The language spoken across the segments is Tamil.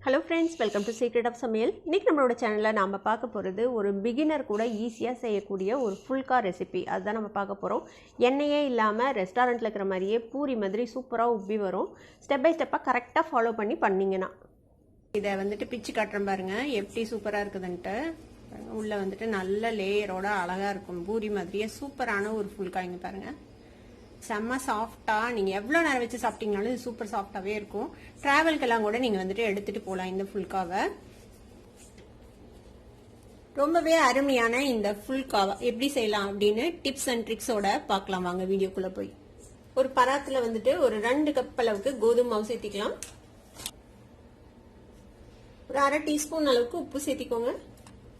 Hello friends, welcome to secret of சமையல். இன்றைக்கி நம்மளோட சேனலில் நாம் பார்க்க போகிறது ஒரு பிகினர் கூட ஈஸியாக செய்யக்கூடிய ஒரு ஃபுல்கா ரெசிபி. அதுதான் நம்ம பார்க்க போகிறோம். எண்ணெயே இல்லாமல் ரெஸ்டாரண்ட்டில் இருக்கிற மாதிரியே பூரி மாதிரி சூப்பராக உப்பி வரும். ஸ்டெப் பை ஸ்டெப்பாக கரெக்டாக ஃபாலோ பண்ணி பண்ணிங்கன்னா இதை பிச்சு காட்டுறேன் பாருங்கள் எப்படி சூப்பராக இருக்குதுன்ட்டு. உள்ளே நல்ல லேயரோட அழகாக இருக்கும். பூரி மாதிரியே சூப்பரான ஒரு ஃபுல்கா. இங்கே பாருங்கள், செம்ம சாஃப்டா. நீங்க எவ்வளவு நேரம் வச்சு சாப்பிட்டீங்கனாலும் இது சூப்பர் சாஃப்டாவே இருக்கும். டிராவல்க்கெல்லாம் கூட நீங்க எடுத்துட்டு போகலாம் இந்த ஃபுல்காவை. ரொம்பவே அருமையான இந்த ஃபுல்காவை எப்படி செய்யலாம் அப்படின்னு டிப்ஸ் அண்ட் ட்ரிக்ஸோட பார்க்கலாம் வாங்க வீடியோக்குள்ள போய். ஒரு பராத்துல ஒரு 2 கப் அளவுக்கு கோதுமை மாவு சேர்த்திக்கலாம். ஒரு 1/2 டீஸ்பூன் அளவுக்கு உப்பு சேர்த்திக்கோங்க.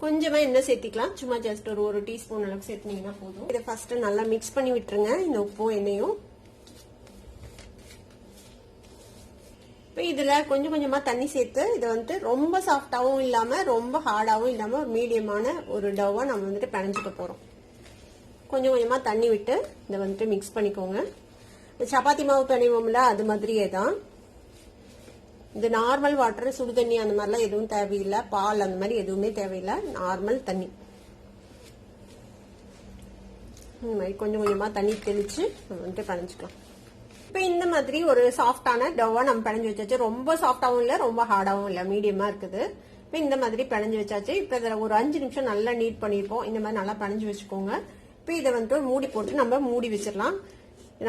கொஞ்சமா எண்ணெய் சேர்த்திக்கலாம். சும்மா ஜஸ்ட் ஒரு டீஸ்பூன் அளவுக்கு சேர்த்தினீங்கன்னா போதும். இதை ஃபர்ஸ்ட் நல்லா மிக்ஸ் பண்ணி விட்டுருங்க, இந்த உப்பும் எண்ணெயும். இப்போ இதுல கொஞ்சம் கொஞ்சமா தண்ணி சேர்த்து இதை ரொம்ப சாஃப்டாவும் இல்லாம ரொம்ப ஹார்டாவும் இல்லாம ஒரு மீடியமான ஒரு டவ்வா நம்ம பிணைஞ்சுக்க போறோம். கொஞ்சம் கொஞ்சமா தண்ணி விட்டு இதை மிக்ஸ் பண்ணிக்கோங்க. சப்பாத்தி மாவு பிணைவோம்ல அது மாதிரியே தான். இது நார்மல் வாட்டர், சுடு தண்ணி அந்த மாதிரிலாம் எதுவும் தேவையில்லை. பால் அந்த மாதிரி எதுவுமே தேவையில்லை. நார்மல் தண்ணி. இந்த மாதிரி கொஞ்சம் கொஞ்சமா தண்ணி தெளிச்சு பிணைஞ்சுக்கலாம். இப்போ இந்த மாதிரி ஒரு சாஃப்டான டவ்வா நம்ம பிணைஞ்சு வச்சாச்சு. ரொம்ப சாஃப்டாவும் இல்லை, ரொம்ப ஹார்டாவும் இல்லை, மீடியமா இருக்குது. இப்போ இந்த மாதிரி பிணைஞ்சு வச்சாச்சு. இப்போ இதில் ஒரு 5 நிமிஷம் நல்லா நீட் பண்ணிருப்போம். இந்த மாதிரி நல்லா பிணைஞ்சு வச்சுக்கோங்க. இப்போ இதை மூடி போட்டு நம்ம மூடி வச்சிடலாம்.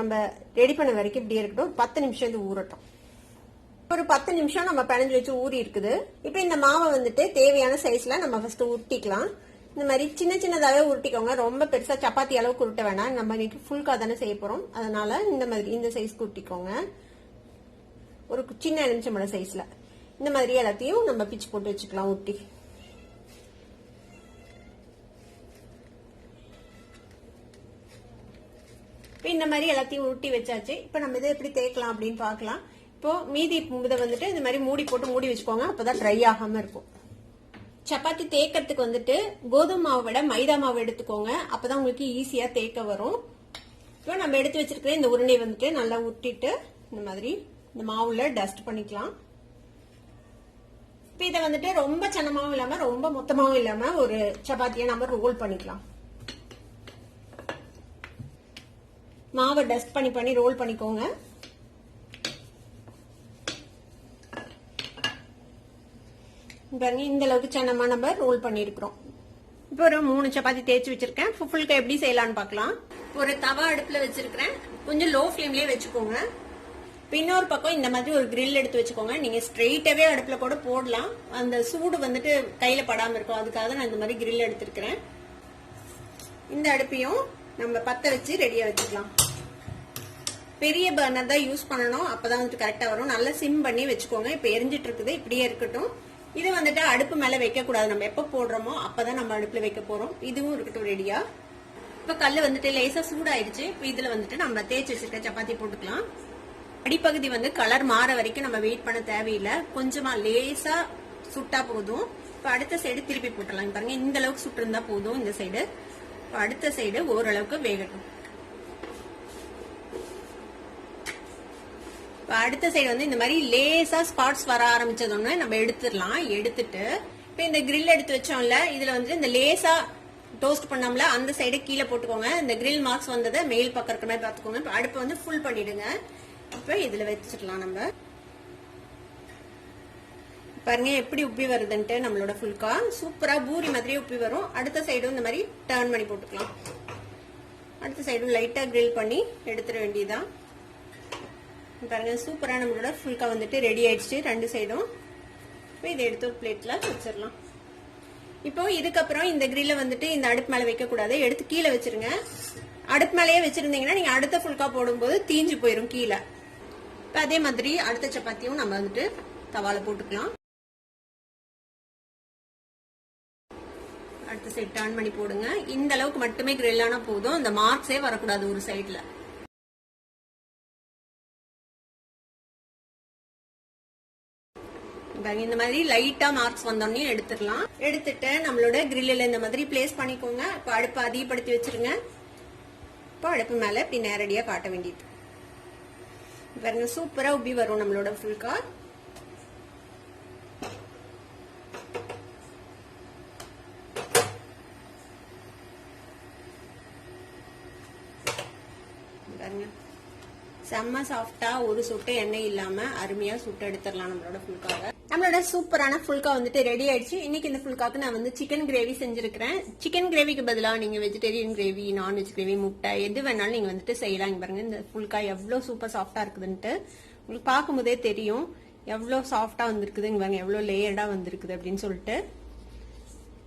நம்ம ரெடி பண்ண வரைக்கும் இப்படியே இருக்கட்டும். 10 நிமிஷம் இது ஊறட்டும். ஒரு 10 நிமிஷம் நம்ம பிணைஞ்சு வச்சு ஊறி இருக்குது. இப்போ இந்த மாவை தேவையான சைஸ்ல நம்ம ஃபர்ஸ்ட் உருட்டிக்கலாம். இந்த மாதிரி சின்ன சின்னதாவே உருட்டிக்கோங்க. ரொம்ப பெருசா சப்பாத்தி அளவுக்கு உருட்ட வேணாம். நம்ம இன்னைக்கு ஃபுல்கா தானே செய்ய போறோம். அதனால இந்த மாதிரி இந்த சைஸ்க்கு உருட்டிக்கோங்க. ஒரு சின்ன எலுமிச்சம்பழம் சைஸ்ல இந்த மாதிரி எல்லாத்தையும் நம்ம பிச்சு போட்டு வச்சுக்கலாம் உருட்டி. இப்போ இந்த மாதிரி எல்லாத்தையும் உருட்டி வச்சாச்சு. இப்போ நம்ம இதை எப்படி தேய்க்கலாம் அப்படின்னு பார்க்கலாம். இப்போ மீதி இதை இந்த மாதிரி மூடி போட்டு மூடி வச்சுக்கோங்க. அப்பதான் ட்ரை ஆகாம இருக்கும். சப்பாத்தி தேய்க்கிறதுக்கு கோதுமை மாவை விட மைதா மாவு எடுத்துக்கோங்க. அப்பதான் உங்களுக்கு ஈஸியா தேய்க்க வரும். இப்போ நம்ம எடுத்து வச்சிருக்கிற இந்த உருண்டை நல்லா உருட்டிட்டு இந்த மாதிரி இந்த மாவுல டஸ்ட் பண்ணிக்கலாம். இப்போ இதை ரொம்ப சன்னமாவும் இல்லாம ரொம்ப மொத்தமாவும் இல்லாம ஒரு சப்பாத்தியை நம்ம ரோல் பண்ணிக்கலாம். மாவை டஸ்ட் பண்ணி ரோல் பண்ணிக்கோங்க. பாருங்க, இந்த அளவுக்கு சன்னமா நம்ம ரோல் பண்ணிருக்கிறோம். இப்போ ஒரு 3 சப்பாத்தி தேய்ச்சி வச்சிருக்கேன். ஃபுல்கா எப்படி செய்யலாம்னு பார்க்கலாம். ஒரு தவா அடுப்புல வச்சிருக்கிறேன். கொஞ்சம் லோ ஃபிளேம்லயே வச்சுக்கோங்க. இன்னொரு பக்கம் இந்த மாதிரி ஒரு கிரில் எடுத்து வச்சுக்கோங்க. நீங்க ஸ்ட்ரெயிட்டாவே அடுப்புல கூட போடலாம். அந்த சூடு கையில படாம இருக்கும். அதுக்காக நான் இந்த மாதிரி கிரில் எடுத்திருக்கிறேன். இந்த அடுப்பையும் நம்ம பத்த வச்சு ரெடியா வச்சுக்கலாம். பெரிய பர்னர் தான் யூஸ் பண்ணணும். அப்பதான் கரெக்டா வரும். நல்லா சிம் பண்ணி வச்சுக்கோங்க. இப்ப எரிஞ்சிட்டு இருக்குது, இப்படியே இருக்கட்டும். இது அடுப்பு மேல வைக்க கூடாது. நம்ம எப்ப போடுறோமோ அப்பதான் நம்ம அடுப்புல வைக்க போறோம். இதுவும் இருக்கட்டும் ரெடியா. இப்ப கல்லு லேசா சூடாயிடுச்சு. இப்ப இதுல நம்ம தேய்ச்சி வச்சிருக்க சப்பாத்தி போட்டுக்கலாம். அடிப்பகுதி கலர் மாற வரைக்கும் நம்ம வெயிட் பண்ண தேவையில்லை. கொஞ்சமா லேசா சுட்டா போதும். இப்ப அடுத்த சைடு திருப்பி போட்டுடலாம். பாருங்க, இந்த அளவுக்கு சுட்டு இருந்தா போதும். இந்த சைடு அடுத்த சைடு ஓரளவுக்கு வேகட்டும். அடுத்த சைடு இந்த மாதிரி லேசா ஸ்பாட்ஸ் வர ஆரம்பிச்சதோன்னு நம்ம எடுத்துடலாம். எடுத்துட்டு இப்ப இந்த கிரில் எடுத்து வச்சோம்ல, இதுல இந்த லேசா டோஸ்ட் பண்ணோம்ல அந்த சைடு கீழே போட்டுக்கோங்க. இந்த கிரில் மார்க்ஸ் வந்ததை மேல் பக்கம் இருக்கிற மாதிரி பாத்துக்கோங்க. இப்ப அடுப்பை ஃபுல் பண்ணிடுங்க. இப்ப இதுல வச்சிடலாம். நம்ம பாருங்க எப்படி உப்பி வருதுன்ட்டு. நம்மளோட ஃபுல்கா சூப்பரா பூரி மாதிரி உப்பி வரும். அடுத்த சைடும் இந்த மாதிரி டர்ன் பண்ணி போட்டுக்கலாம். அடுத்த சைடும் லைட்டா கிரில் பண்ணி எடுத்துட வேண்டியதான். பாருங்க, சூப்பரா நம்மளோட ஃபுல்கா ரெடி ஆயிடுச்சு 2 சைடும். இதை எடுத்து ஒரு பிளேட்ல வச்சிடலாம். இப்போ இதுக்கப்புறம் இந்த கிரில்ல இந்த அடுப்பு மேல வைக்க கூடாது. எடுத்து கீழே வச்சிருங்க. அடுப்பு மேலேயே வச்சிருந்தீங்கன்னா நீங்க அடுத்த ஃபுல்கா போடும்போது தீஞ்சு போயிடும் கீழே. இப்ப அதே மாதிரி அடுத்த சப்பாத்தியும் நம்ம தவால போட்டுக்கலாம். அடுத்த சைடு டர்ன் பண்ணி போடுங்க. இந்த அளவுக்கு மட்டுமே கிரில் ஆனா போதும். இந்த மார்க்ஸே வரக்கூடாது ஒரு சைட்ல. இந்த மாதிரி லைட்டா மார்க்ஸ் வந்தோடனே எடுத்துடலாம். எடுத்துட்டு நம்மளோட கிரில்ல இந்த மாதிரி பிளேஸ் பண்ணிக்கோங்க. இப்ப அடுப்பு அதிகப்படுத்தி வச்சிருங்க. இப்போ அடுப்பு மேல இப்படி நேரடியா காட்ட வேண்டியது. பாருங்க, சூப்பரா உப்பி வரும் நம்மளோட ஃபுல்கா. பாருங்க செம்ம சாஃப்டா ஒரு சொட்டு எண்ணெய் இல்லாம அருமையா சுட்டு எடுத்துடலாம் நம்மளோட ஃபுல்காவை. நம்மளோட சூப்பரான ஃபுல்கா வந்துட்டு ரெடி ஆயிடுச்சு. இன்னைக்கு இந்த ஃபுல்காக்கு நான் வந்து சிக்கன் கிரேவி செஞ்சிருக்கிறேன். சிக்கன் கிரேவிக்கு பதிலாக நீங்க வெஜிடேரியன் கிரேவி, நான்வெஜ் கிரேவி, முட்டை எது வேணாலும் நீங்க வந்துட்டு செய்யலாம். பாருங்க இந்த ஃபுல்கா எவ்வளவு சூப்பர் சாஃப்டா இருக்குதுன்ட்டு உங்களுக்கு பார்க்கும்போதே தெரியும் எவ்வளவு சாஃப்டா வந்திருக்குது. பாருங்க எவ்வளவு லேயர்டா வந்திருக்குது அப்படின்னு சொல்லிட்டு.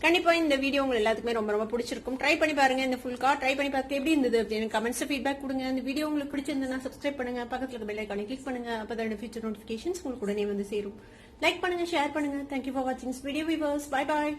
கண்டிப்பா இந்த வீடியோ உங்களுக்கு எல்லாத்துக்குமே ரொம்ப ரொம்ப பிடிச்சிருக்கும். ட்ரை பண்ணி பாருங்க. இந்த ஃபுல்கா ட்ரை பண்ணி பார்த்து எப்படி இருந்தது அப்படின்னு கமெண்ட்ஸ் ஃபீட்பேக் கொடுங்க. இந்த வீடியோ உங்களுக்கு பிடிச்சிருந்தா சப்ஸ்கிரைப் பண்ணுங்க, பக்கத்துல இருக்க பெல் ஐகானை கிளிக் பண்ணுங்க. அப்பதான் ஃபியூச்சர் நோட்டிபிகேஷன்ஸ் உங்களுக்கு உடனே வந்து சேரும். லைக் பண்ணுங்க, ஷேர் பண்ணுங்க. தேங்க்யூ ஃபார் வாட்சிங் வீடியோ. Viewers, bye bye.